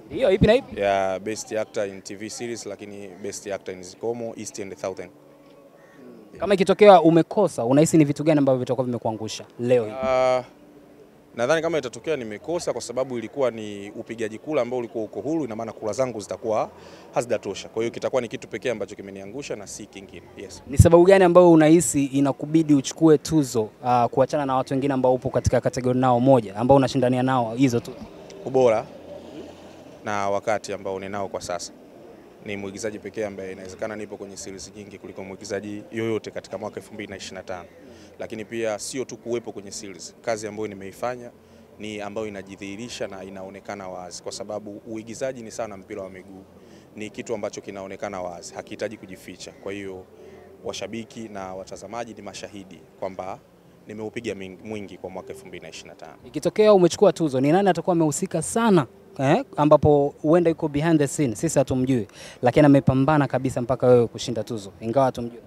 Hiyo ipi na ipi? Ya best actor in TV series, lakini best actor in Zikomo, East and Southern. Kama ikitokea umekosa, unahisi ni vitu gani ambavyo vitakuwa vimekuangusha leo hii? Nadhani kama itatokea nimekosa kwa sababu ilikuwa ni upigaji kula ambao ulikuwa uko huru, ina maana kula zangu zitakuwa hazidatosha. Kwa hiyo kitakuwa ni kitu pekee ambacho kimeniangusha na si kingine. Yes. Ni sababu gani ambayo unahisi inakubidi uchukue tuzo kuachana na watu wengine ambao upo katika kategori nao moja ambao unashindania nao hizo tu? Ubora na wakati ambao ninao kwa sasa. Ni mwigizaji pekee ambaye inawezekana nipo kwenye series nyingi kuliko mwigizaji yoyote katika mwaka 2025. Lakini pia sio tu kuwepo kwenye series. Kazi ambayo nimeifanya ni ambayo inajidhihirisha na inaonekana wazi, kwa sababu uigizaji ni sana mpira wa miguu. Ni kitu ambacho kinaonekana wazi, hakihitaji kujificha. Kwa hiyo washabiki na watazamaji ni mashahidi kwamba nimeupiga mwingi kwa mwaka 2025. Ikitokea umechukua tuzo, ni nani atakuwa amehusika sana? Ambapo huenda yuko behind the scene, sisi hatumjui, lakini amepambana kabisa mpaka wewe kushinda tuzo ingawa hatumjui.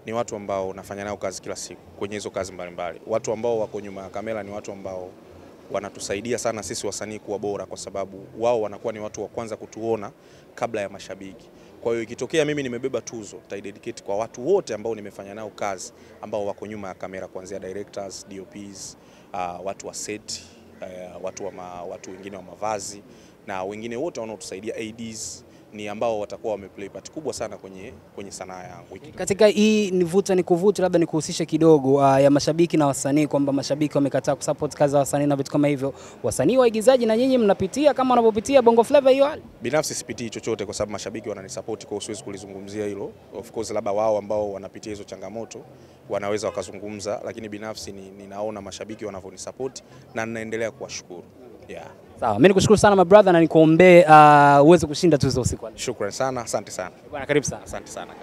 Ni watu ambao nafanya nao kazi kila siku kwenye hizo kazi mbalimbali. Watu ambao wako nyuma ya kamera ni watu ambao wanatusaidia sana sisi wasanii kuwa bora, kwa sababu wao wanakuwa ni watu wa kwanza kutuona kabla ya mashabiki. Kwa hiyo ikitokea mimi nimebeba tuzo, nitaidedicate kwa watu wote ambao nimefanya nao kazi ambao wako nyuma ya kamera, kuanzia directors, DOPs, watu wa set, watu wengine wa mavazi na wengine wote wanaotusaidia ADs, ni ambao watakuwa wameplay part kubwa sana kwenye sanaa yangu. Katika hii nivuta ni kuvuta, labda nikuhusishe kidogo ya mashabiki na wasanii, kwamba mashabiki wamekataa kusupport kazi za wasanii na vitu kama hivyo. Wasanii waigizaji na nyinyi mnapitia kama wanapopitia Bongo Flava hiyo hali? Binafsi sipitii chochote kwa sababu mashabiki wananisupport, kwa usiwezi kulizungumzia hilo. Of course labda wao ambao wanapitia hizo changamoto wanaweza wakazungumza, lakini binafsi ninaona mashabiki wanavyonisupport na ninaendelea kuwashukuru. Yeah. Sawa, mimi nikushukuru sana my brother na nikuombee uweze kushinda tuzo usiku. Shukrani sana, asante sana. Bwana karibu sana. Asante sana.